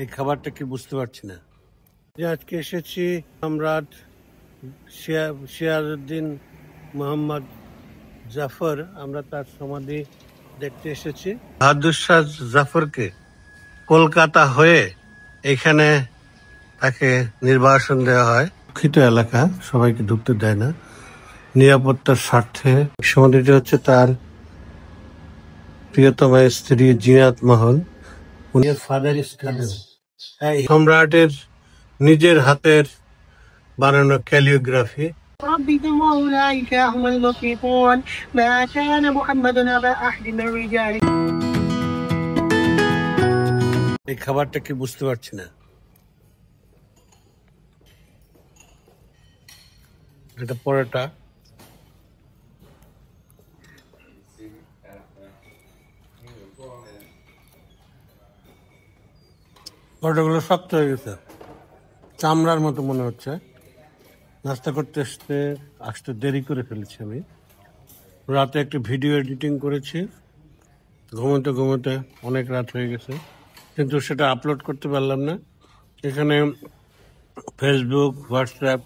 এই খাবারটা কি বুঝতে পারছি না। যে আজকে এসেছি সম্রাট সিরাজউদ্দিন মোহাম্মদ জাফর, আমরা তার সমাধি দেখতে এসেছি। বাহাদুর শাহ জাফরকে কলকাতা হয়ে এখানে তাকে নির্বাসন দেওয়া হয়। রক্ষিত এলাকা, সবাইকে ঢুকতে দেয় না নিরাপত্তার স্বার্থে। সমাধিটি হচ্ছে তার প্রিয়তমা স্ত্রী জিনাত মহল। উনি ফাদার সম্রাটের নিজের হাতের বানানো ক্যালিওগ্রাফি। ربكم وأولئك هم المفلحون ما كان محمد أبا أحد من رجالكم। এই খাবারটা কি বুঝতে পারছি না। এটা পরোটা, পরোটাগুলো শক্ত হয়ে গেছে, চামড়ার মতো মনে হচ্ছে। নাস্তা করতে আসতে দেরি করে ফেলেছি আমি। রাতে একটা ভিডিও এডিটিং করেছি, ঘুমোতে ঘুমোতে অনেক রাত হয়ে গেছে, কিন্তু সেটা আপলোড করতে পারলাম না। এখানে ফেসবুক, হোয়াটসঅ্যাপ,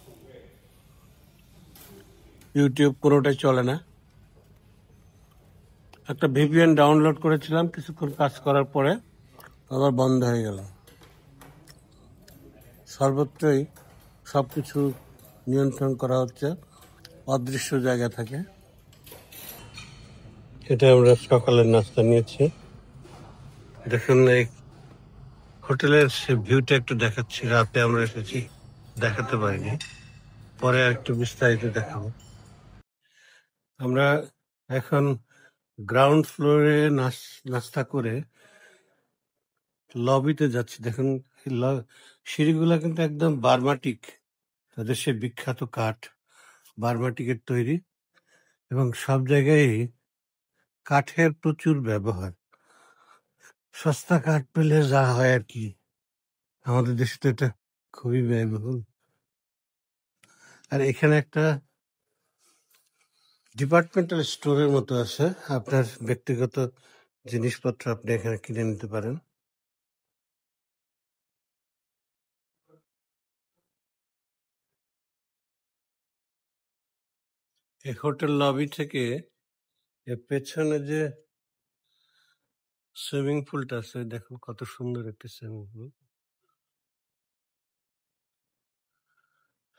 ইউটিউব কোনোটাই চলে না। একটা ভিপিএন ডাউনলোড করেছিলাম, কিছুক্ষণ কাজ করার পরে আবার বন্ধ হয়ে গেল। সর্বত্রই সব কিছু নিয়ন্ত্রণ করা হচ্ছে অদৃশ্য জায়গা থেকে। এটা আমরা সকালের নাস্তা নিয়েছি। দেখুন এই হোটেলের সে ভিউটা একটু দেখাচ্ছি। রাতে আমরা এসেছি, দেখাতে পারিনি, পরে একটু বিস্তারিত দেখাবো। আমরা এখন গ্রাউন্ড ফ্লোরে নাস্তা করে লবিতে যাচ্ছি। দেখুন সিঁড়িগুলা কিন্তু একদম বার্মাটিক, তাদের সে বিখ্যাত কাঠ বার্মাটিকের তৈরি, এবং সব জায়গায় কাঠের প্রচুর ব্যবহার। সস্তা কাঠ পেলে যা হয় আর কি, আমাদের দেশে তো এটা খুবই ব্যয়বহুল। আর এখানে একটা ডিপার্টমেন্টাল স্টোরের মতো আছে, আপনার ব্যক্তিগত জিনিসপত্র আপনি এখানে কিনে নিতে পারেন। এই হোটেল লবি থেকে এর পেছনে যে সুইমিং পুলটা আছে, দেখুন কত সুন্দর একটি সুইমিং পুল,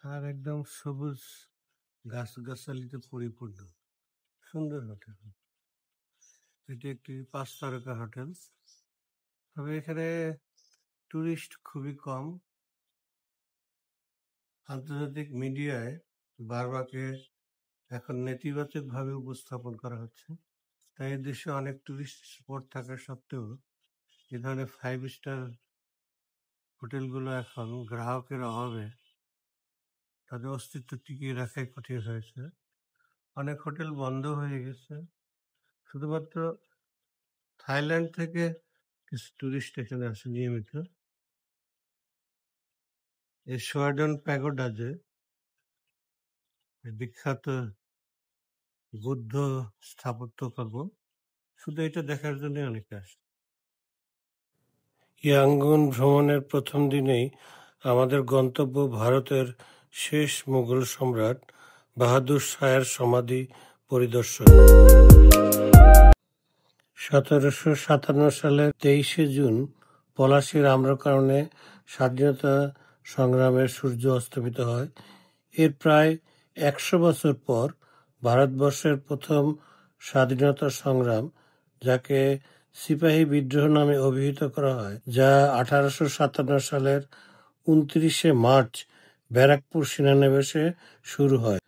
আর একদম সবুজ গাছগাছালিতে পরিপূর্ণ, সুন্দর হোটেল। এটি একটি 5 তারকা হোটেল, তবে এখানে টুরিস্ট খুবই কম। আন্তর্জাতিক মিডিয়ায় বারবাকে এখন নেতিবাচক ভাবে উপস্থাপন করা হচ্ছে, তাই এই দেশে অনেক টুরিস্ট স্পট থাকা সত্ত্বেও এ ধরনের 5 স্টার হোটেলগুলো এখন গ্রাহকের অভাবে তাদের অস্তিত্ব টিকিয়ে রাখাই কঠিন হয়েছে। অনেক হোটেল বন্ধ হয়ে গেছে। শুধুমাত্র থাইল্যান্ড থেকে কিছু টুরিস্ট এখানে আসে নিয়মিত। এই সোয়াডন প্যাগোডা যে বিখ্যাত বুদ্ধ স্থাপত্যকর্ম, শুধু এটা দেখার জন্য অনেকে আসে। ইয়াঙ্গুন ভ্রমণের প্রথম দিনেই আমাদের গন্তব্য ভারতের শেষ মুঘল সম্রাট বাহাদুর শাহের সমাধি পরিদর্শন। 1757 সালের 23শে জুন পলাশীর আম্রকাননে স্বাধীনতা সংগ্রামের সূর্য অস্তমিত হয়। এর প্রায় 100 বছর পর ভারতবর্ষের প্রথম স্বাধীনতা সংগ্রাম, যাকে সিপাহী বিদ্রোহ নামে অভিহিত করা হয়, যা 1857 সালের 29শে মার্চ ব্যারাকপুর সেনানিবাসে শুরু হয়।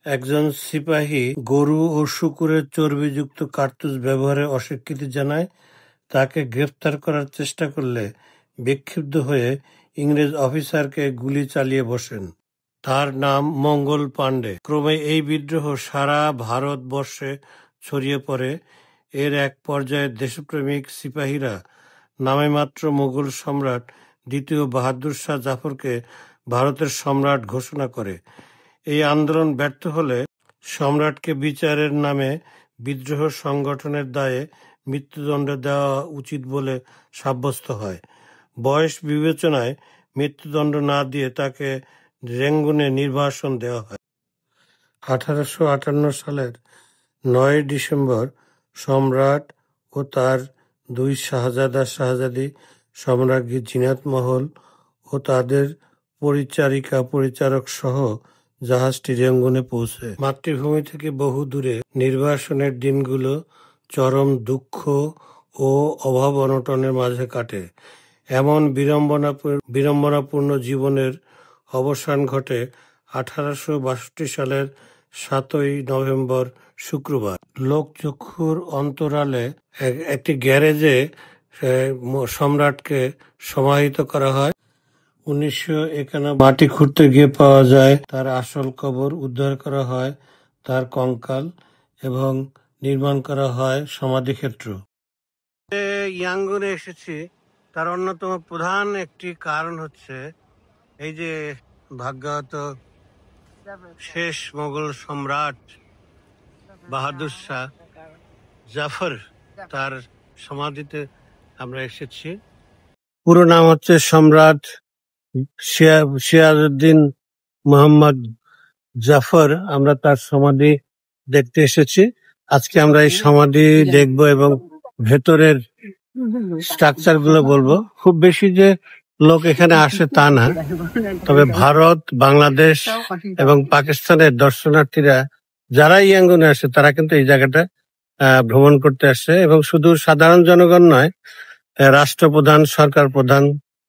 একজন সিপাহী গরু ও শূকরের চর্বিযুক্ত কার্তুজ ব্যবহারে অস্বীকৃতি জানায়। তাকে গ্রেফতার করার চেষ্টা করলে বিক্ষুব্ধ হয়ে ইংরেজ অফিসারকে গুলি চালিয়ে বসেন। তার নাম মঙ্গল পাণ্ডে। ক্রমে এই বিদ্রোহ সারা ভারতবর্ষে ছড়িয়ে পড়ে। এর এক পর্যায়ে দেশপ্রেমিক সিপাহীরা নামেমাত্র মুঘল সম্রাট দ্বিতীয় বাহাদুর শাহ জাফরকে ভারতের সম্রাট ঘোষণা করে। এই আন্দোলন ব্যর্থ হলে সম্রাটকে বিচারের নামে বিদ্রোহ সংগঠনের দায়ে মৃত্যুদণ্ড দেওয়া উচিত বলে সাব্যস্ত হয়। বয়স বিবেচনায় মৃত্যুদণ্ড না দিয়ে তাকে রেঙ্গুনে নির্বাসন দেওয়া হয়। 1858 সালের 9 ডিসেম্বর সম্রাট ও তার 2 শাহজাদা শাহজাদি, সম্রাজ্ঞী জিনাত মহল ও তাদের পরিচারিকা পরিচারক সহ জাহাজটি রেঙ্গুনে পৌঁছে। মাতৃভূমি থেকে বহু দূরে নির্বাসনের দিনগুলো চরম দুঃখ ও অভাব অনটনের মাঝে কাটে। এমন বিড়ম্বনাপূর্ণ জীবনের অবসান ঘটে 1862 সালের 7ই নভেম্বর শুক্রবার। লোকচক্ষুর অন্তরালে একটি গ্যারেজে সম্রাটকে সমাহিত করা হয়। 1991 মাটি খুঁড়তে গিয়ে পাওয়া যায় তার আসল কবর, উদ্ধার করা হয় তার কঙ্কাল এবং নির্মাণ করা হয় সমাধিক্ষেত্র। ইয়াঙ্গুনে এসেছি তার অন্যতম প্রধান একটি কারণ হচ্ছে এই যে ভাগ্যহত শেষ মোগল সম্রাট বাহাদুর শাহ জাফর, তার সমাধিতে আমরা এসেছি। পুরো নাম হচ্ছে সম্রাট সিরাজউদ্দিন মোহাম্মদ জাফর। আমরা তার সমাধি দেখতে এসেছি। আজকে আমরা এই সমাধি দেখব এবং ভেতরের স্ট্রাকচার গুলো বলবো। খুব বেশি যে লোক এখানে আসে তা না, তবে ভারত, বাংলাদেশ এবং পাকিস্তানের দর্শনার্থীরা যারা ইয়াঙ্গুনে আসে তারা কিন্তু এই জায়গাটা ভ্রমণ করতে আসে, এবং শুধু সাধারণ জনগণ নয়, রাষ্ট্রপ্রধান, সরকার প্রধান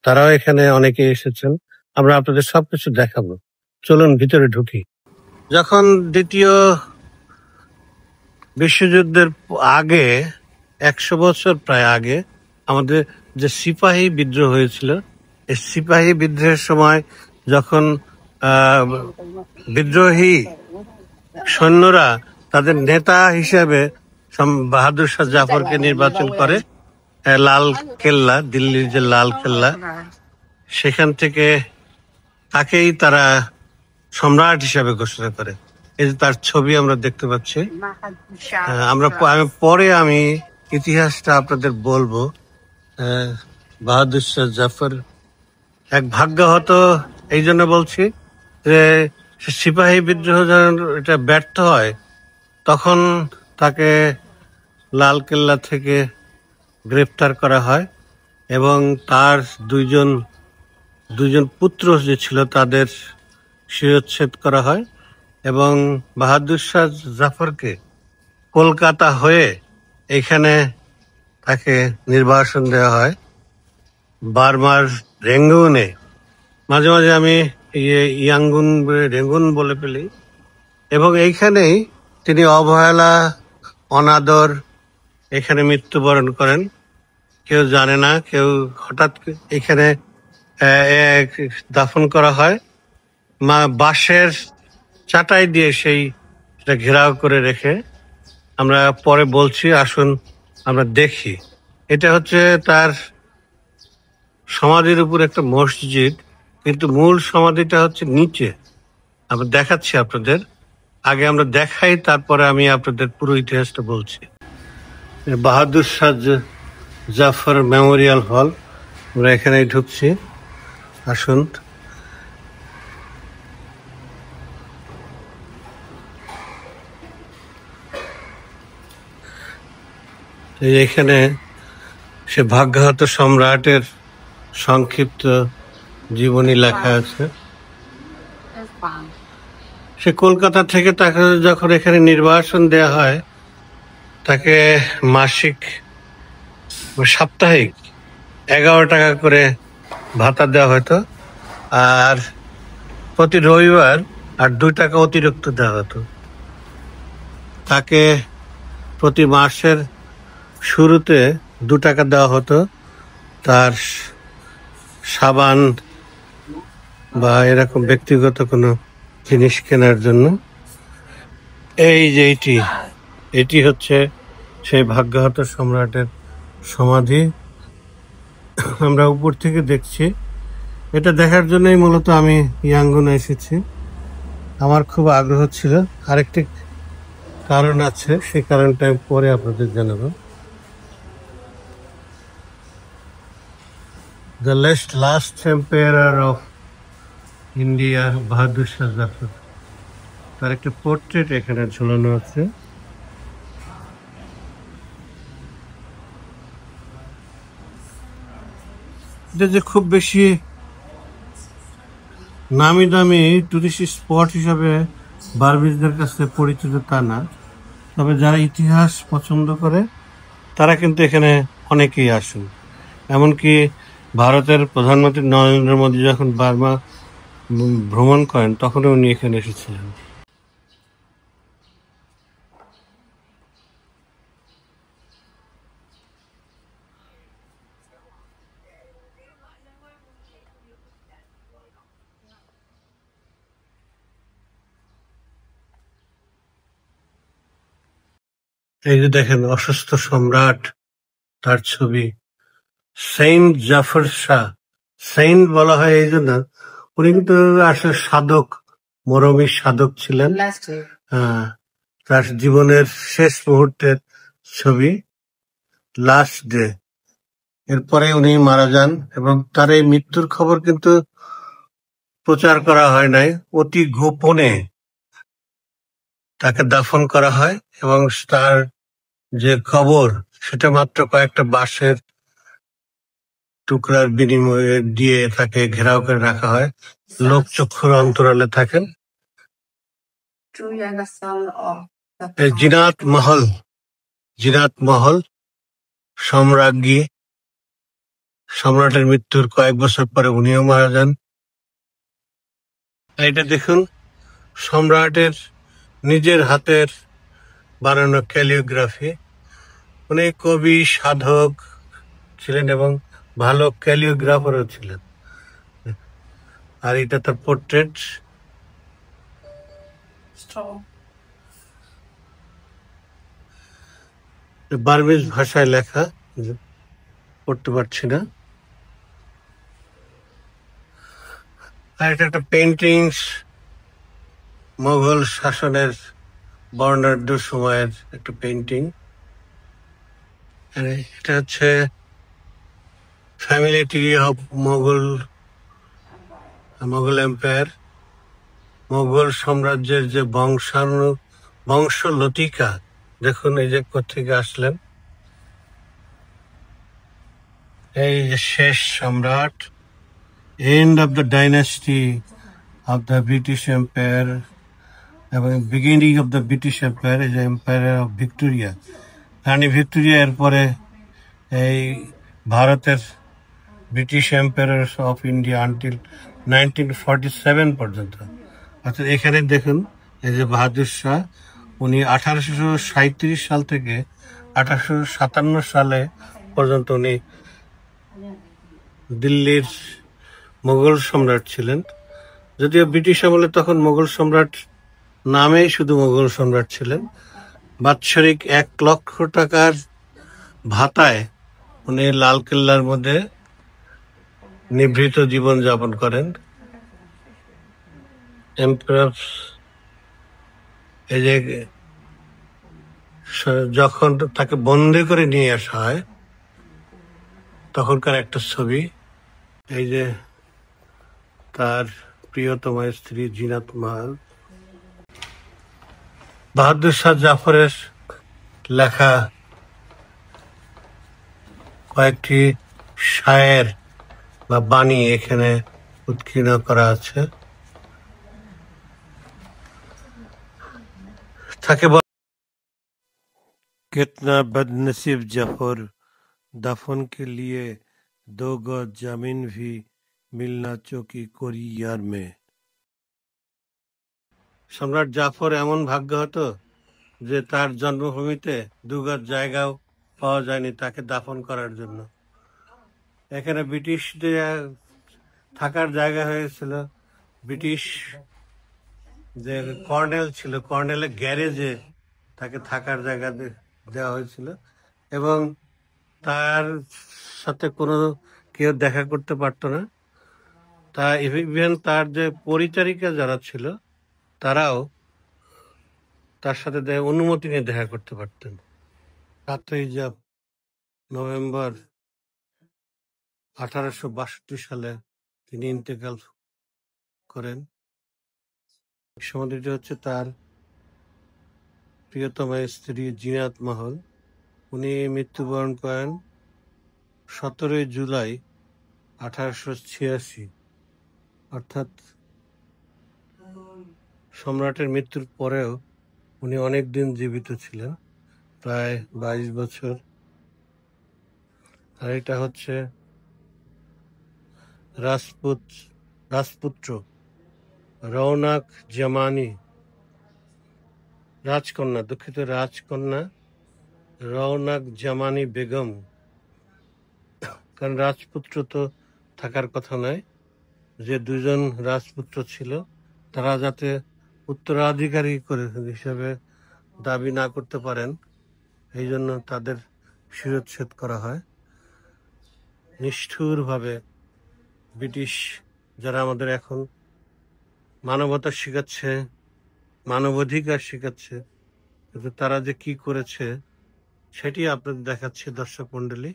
তারাও এখানে অনেকে এসেছেন। আমরা আপনাদের সবকিছু দেখাবো, চলুন ভিতরে ঢুকি। যখন দ্বিতীয় বিশ্বযুদ্ধের আগে 100 বছর প্রায় আগে আমাদের যে সিপাহী বিদ্রোহ হয়েছিল, এই সিপাহী বিদ্রোহের সময় যখন বিদ্রোহী সৈন্যরা তাদের নেতা হিসেবে বাহাদুর শাহ জাফরকে নির্বাচন করে লাল কেল্লা, দিল্লির যে লাল কেল্লা, সেখান থেকে তাকেই তারা সম্রাট হিসাবে ঘোষণা করে। এই যে তার ছবি আমরা দেখতে পাচ্ছি। আমি ইতিহাসটা আপনাদের বলবো। বাহাদুর শাহ জাফর এক ভাগ্যহত, এই জন্য বলছি যে সিপাহী বিদ্রোহ যখন এটা ব্যর্থ হয় তখন তাকে লাল কেল্লা থেকে গ্রেফতার করা হয় এবং তার দুইজন পুত্র যে ছিল তাদের শিরচ্ছেদ করা হয়, এবং বাহাদুর শাহ জাফরকে কলকাতা হয়ে এখানে তাকে নির্বাসন দেওয়া হয় বার্মার রেঙ্গুনে। মাঝে মাঝে আমি রেঙ্গুন বলে ফেলি। এবং এইখানেই তিনি অবহেলা, অনাদর এখানে মৃত্যুবরণ করেন। কেউ জানে না, কেউ হঠাৎ এখানে দাফন করা হয় বাঁশের চাটাই দিয়ে, সেটা ঘেরাও করে রেখে। আমরা পরে বলছি, আসুন আমরা দেখি। এটা হচ্ছে তার সমাধির উপর একটা মসজিদ, কিন্তু মূল সমাধিটা হচ্ছে নিচে। আমরা দেখাচ্ছি আপনাদের, আগে আমরা দেখাই, তারপরে আমি আপনাদের পুরো ইতিহাসটা বলছি। বাহাদুর শাহ জাফর মেমোরিয়াল হল, আমরা এখানে ঢুকছি, আসুন। এখানে সে ভাগ্যহত সম্রাটের সংক্ষিপ্ত জীবনী লেখা আছে। সে কলকাতা থেকে তাকে যখন এখানে নির্বাসন দেয়া হয়, তাকে মাসিক সাপ্তাহিক 11 টাকা করে ভাতা দেওয়া হতো, আর প্রতি রবিবার আর 2 টাকা অতিরিক্ত দেওয়া হতো। তাকে প্রতি মাসের শুরুতে 2 টাকা দেওয়া হতো তার সাবান বা এরকম ব্যক্তিগত কোনো জিনিস কেনার জন্য। এই যে এটি হচ্ছে সেই ভাগ্যহত সম্রাটের সমাধি। আমরা উপর থেকে দেখছি। এটা দেখার জন্যই মূলত আমি ইয়াঙ্গুনে এসেছি। আমার খুব আগ্রহ ছিল। আরেকটি কারণ আছে, সেই কারণটা আমি পরে আপনাদের জানাবো। The last emperor of India, Bahadur Shah Zafar, তার একটা পোর্ট্রেট এখানে ঝুলানো আছে। এটা যে খুব বেশি নামি দামি টুরিস্ট স্পট হিসাবে বার্মিজদের কাছে পরিচিত তা না, তবে যারা ইতিহাস পছন্দ করে তারা কিন্তু এখানে অনেকেই আসেন। এমনকি ভারতের প্রধানমন্ত্রী নরেন্দ্র মোদী যখন বার্মা ভ্রমণ করেন তখনও উনি এখানে এসেছিলেন। এই যে দেখেন অসুস্থ সম্রাট, তার ছবি। সেইন্ট জাফর শাহ, সেইন্ট বলা হয় এই জন্য উনি কিন্তু আসলে সাধক, মরমী সাধক ছিলেন। তার জীবনের শেষ মুহূর্তের ছবি, লাস্ট ডে। এরপরে উনি মারা যান এবং তার এই মৃত্যুর খবর কিন্তু প্রচার করা হয় নাই, অতি গোপনে তাকে দাফন করা হয় এবং তার যে কবর সেটা মাত্র কয়েকটা বাঁশের টুকরার বিনিময়ে দিয়ে তাকে ঘেরাও করে রাখা হয়, লোক চক্ষুর অন্তরালে থাকেন। এই জিনাত মহল সম্রাজ্ঞী, সম্রাটের মৃত্যুর কয়েক বছর পরে উনিও মারা যান। এটা দেখুন সম্রাটের নিজের হাতের বানানো ক্যালিওগ্রাফি। উনি কবি, সাধক ছিলেন এবং ভালো ক্যালিওগ্রাফারও ছিলেন। আর এটা তার পোর্ট্রেট। বার্মিজ ভাষায় লেখা, পড়তে পারছি না। আর এটা একটা পেন্টিংস, মোগল শাসনের বর্ণাঢ্য সময়ের একটা পেন্টিং। এটা হচ্ছে family tree of Mughal empire. Mughal সাম্রাজ্যের যে বংশলতিকা, দেখুন এই যে কোত্থেকে আসলেন। এই যে শেষ সম্রাট, end of the dynasty of the British empire এবং beginning of the British empire, এই যে এম্পায়ার অফ ভিক্টোরিয়া, রানী ভিক্টোরিয়া। এরপরে এই ভারতের British empire of India until 1947 পর্যন্ত। অর্থাৎ এখানে দেখুন এই যে বাহাদুর শাহ, উনি 1837 সাল থেকে 1857 সালে পর্যন্ত উনি দিল্লির মোগল সম্রাট ছিলেন। যদিও ব্রিটিশ আমলে তখন মোগল সম্রাট নামেই শুধু মোগল সম্রাট ছিলেন। বাৎসরিক 1 লক্ষ টাকার ভাতায় উনি লালকেল্লার মধ্যে নিভৃত জীবন যাপন করেন। এম্পারার, এই যে যখন তাকে বন্দি করে নিয়ে আসা হয় তখনকার একটা ছবি। এই যে তার প্রিয়তমা স্ত্রী জিনাত মহল। বাহাদুর শাহ জাফরের লেখা কয়েকটি শায়ের বা বাণী এখানে উৎকীর্ণ করা আছে। তাকে कितना बदनसीब जफर, दफन के लिए 2 गज जमीन भी मिलना चौकी कोरी यार में। সম্রাট জাফর এমন ভাগ্য হতো যে তার জন্মভূমিতে 2 গজ জায়গাও পাওয়া যায়নি তাকে দাফন করার জন্য। এখানে ব্রিটিশদের থাকার জায়গা হয়েছিল। ব্রিটিশ যে কর্নেল ছিল, কর্নেলের গ্যারেজে তাকে থাকার জায়গা দেওয়া হয়েছিল এবং তার সাথে কোনো কেউ দেখা করতে পারতো না। তা ইভেন তার যে পরিচারিকা যারা ছিল তারাও তার সাথে অনুমতি নিয়ে দেখা করতে পারতেন। 7 নভেম্বর 1862 সালে তিনি ইন্তেকাল করেন। সমাধিটি হচ্ছে তার প্রিয়তমা স্ত্রী জিনাত মহল। উনি মৃত্যুবরণ করেন 17 জুলাই 1886, অর্থাৎ সম্রাটের মৃত্যুর পরেও উনি অনেক দিন জীবিত ছিলেন, প্রায় 22 বছর। আর এটা হচ্ছে রাজপুত্র রওনাক জামানি, রাজকন্যা রওনাক জামানি বেগম। কারণ রাজপুত্র তো থাকার কথা নয়, যে দুজন রাজপুত্র ছিল তারা যাতে উত্তরাধিকারী হিসেবে দাবি না করতে পারেন, এই জন্য তাদের শিরচ্ছেদ করা হয় নিষ্ঠুরভাবে। ব্রিটিশ যারা আমাদের এখন মানবতা শেখাচ্ছে, মানবাধিকার শেখাচ্ছে, কিন্তু তারা যে কি করেছে সেটি আপনাদের দেখাচ্ছে দর্শক মন্ডলী।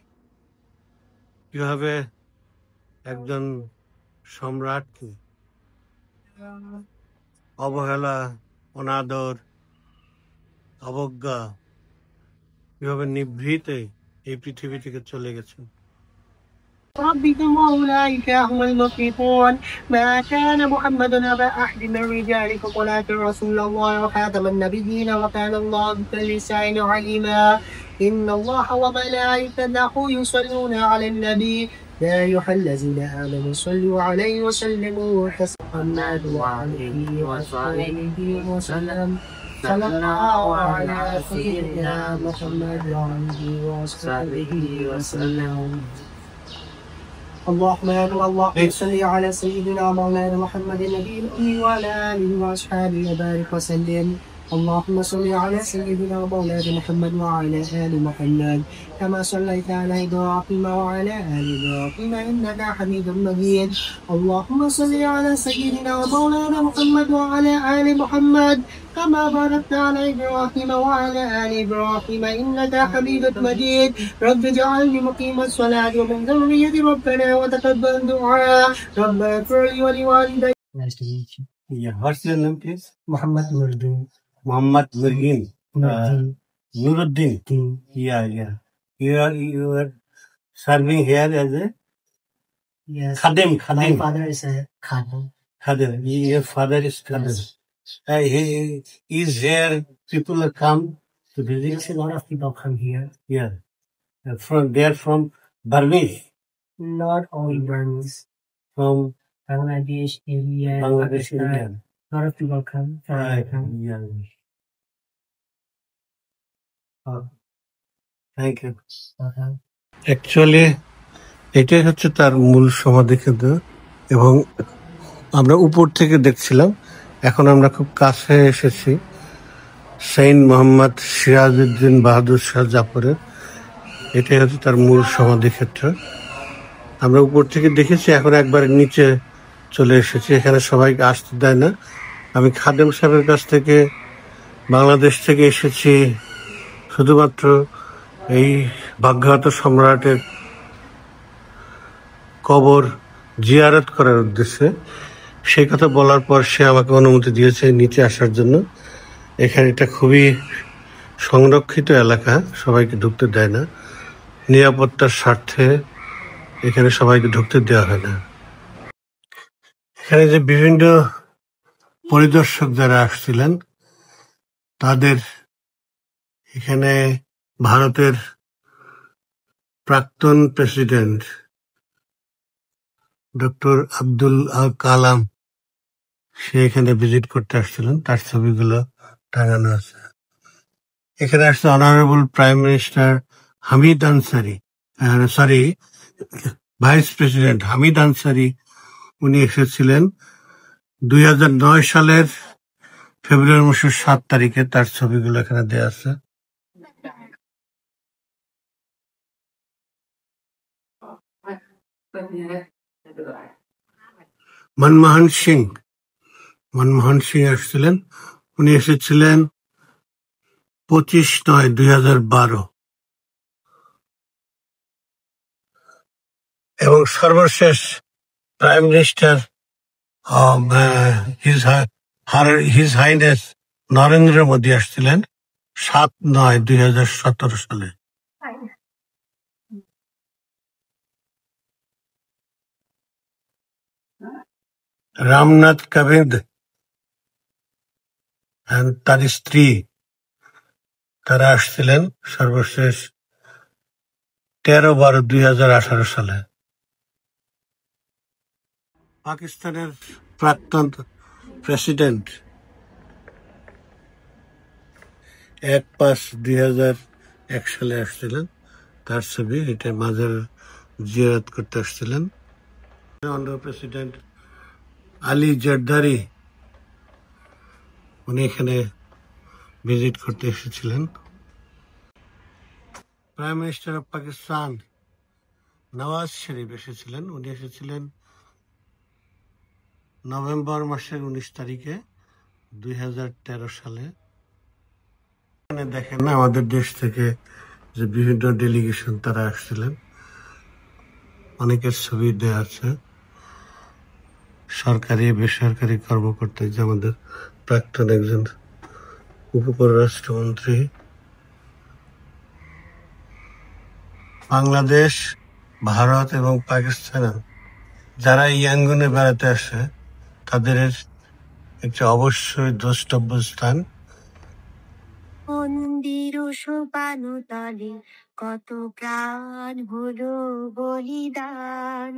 কিভাবে একজন সম্রাটকে অবহেলা, অনাদর, অবজ্ঞা, কিভাবে নিভৃতে এই পৃথিবী থেকে চলে গেছে। ربكم وأولئك هم المفلحون ما كان محمد أبا أحد من رجالكم ولكن رسول الله وخاتم النبيين وكان الله بكل شيء عليما إن الله وملائكته يصلون على النبي يا أيها الذين آمنوا صلوا عليه وسلموا تسليما عليه وصحبه وسلم صلى الله على سيدنا محمد وعلى وصحبه وسلم. اللهم صل على سيدنا مولانا محمد النبي الأمي وعلى آله وأصحابه وبارك وسلم. اللهم صل على سيدنا مولانا محمد وعلى آل محمد كما صليت على إبراهيم وعلى آل إبراهيم إنك حميد مجيد. اللهم صل على سيدنا مولانا محمد وعلى آل محمد كما باركت على إبراهيم وعلى آل إبراهيم إنك حميد مجيد. رب اجعلني مقيم الصلاة ومن ذريتي ربنا وتقبل دعاء. ربنا اغفر لي ولوالدي. Nice to meet you. Yeah, what's your name, please? Muhammad Nuruddin. Muhammad Nuruddin. Nuruddin. Yeah. You are serving here as a Yes. Khadim. My father is a Khadim. Khadim. Your father is Khadim. He is here. People come to visit. Yes, a lot of people come here. Yeah. They are from Burmese. Not only Burmese. From Bangladesh, India, Bangladesh, Pakistan. India. A lot of people come. Yeah. Thank you. Actually, এটাই হচ্ছে তার মূল সমাধিক্ষেত্র, এবং আমরা উপর থেকে দেখছিলাম, এখন আমরা খুব কাছে এসেছি সেইন মোহাম্মদ সিরাজউদ্দিন বাহাদুর শাহ জাফরের। এটাই হচ্ছে তার মূল সমাধিক্ষেত্র। আমরা উপর থেকে দেখেছি, এখন একবার নিচে চলে এসেছি। এখানে সবাইকে আসতে দেয় না। আমি খাদেম সাহেবের কাছ থেকে বাংলাদেশ থেকে এসেছি শুধুমাত্র এই ভাগ্যগত সম্রাটের কবর জিয়ারত করার উদ্দেশ্যে। সেই কথা বলার পর সে আমাকে অনুমতি দিয়েছে নিচে আসার জন্য। এখানে এটা খুবই সংরক্ষিত এলাকা, সবাইকে ঢুকতে দেয় না। নিরাপত্তার স্বার্থে এখানে সবাইকে ঢুকতে দেওয়া হয় না। এখানে যে বিভিন্ন পরিদর্শক যারা আসছিলেন, তাদের এখানে ভারতের প্রাক্তন প্রেসিডেন্ট ডক্টর আব্দুল কালাম, সে এখানে ভিজিট করতে আসছিলেন, তার ছবিগুলো টাঙানো আছে। এখানে আসছে honourable prime minister Hamid Ansari, vice president Hamid Ansari. উনি এসেছিলেন 2009 সালের ফেব্রুয়ারি মাসের 7 তারিখে। তার ছবিগুলো এখানে দেওয়া আছে। মনমোহন সিং আসছিলেন। উনি এসেছিলেন 25/9/2012। এবং সর্বশেষ prime minister his highness Narendra Modi আসছিলেন 7/9/2017 সালে। রামনাথ কোবিন্দ তার স্ত্রী তারা আসছিলেন সর্বশেষ 13/12/2018 সালে। পাকিস্তানের প্রাক্তন প্রেসিডেন্ট 1/5/2001 সালে আসছিলেন, তার ছবি এটা মাজার জিয়ারত করতে আসছিলেন। অন্ডার প্রেসিডেন্ট আলী জারদারি উনি এখানে ভিজিট করতে এসেছিলেন। Prime minister of Pakistan Nawaz Sharif এসেছিলেন, উনি এসেছিলেন নভেম্বর মাসের 19 তারিখে 2013 সালে। এখানে দেখেন আমাদের দেশ থেকে যে বিভিন্ন ডেলিগেশন তারা আসছিলেন, অনেকের ছবি দেওয়া আছে, সরকারি বেসরকারি কর্মকর্তা, যে আমাদের প্রাক্তন একজন উপপররাষ্ট্রমন্ত্রী। বাংলাদেশ, ভারত এবং পাকিস্তান যারা ইয়াঙ্গুনে বেড়াতে আসে তাদের একটি অবশ্যই দ্রষ্টব্য স্থান। মন্দির সোপানো তলে কত প্রাণ হলো বলিদান,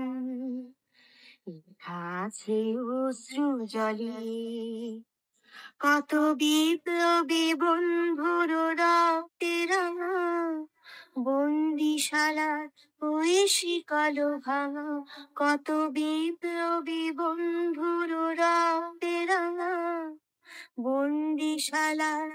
আছে অশ্রু জলে কত বিপ্লবী বন্ধুর রক্তে রাঙা, বন্দিশালার ওই শিকল ভাঙা, কত বিপ্লবী বন্ধুর রক্তে রাঙা, বন্দিশালার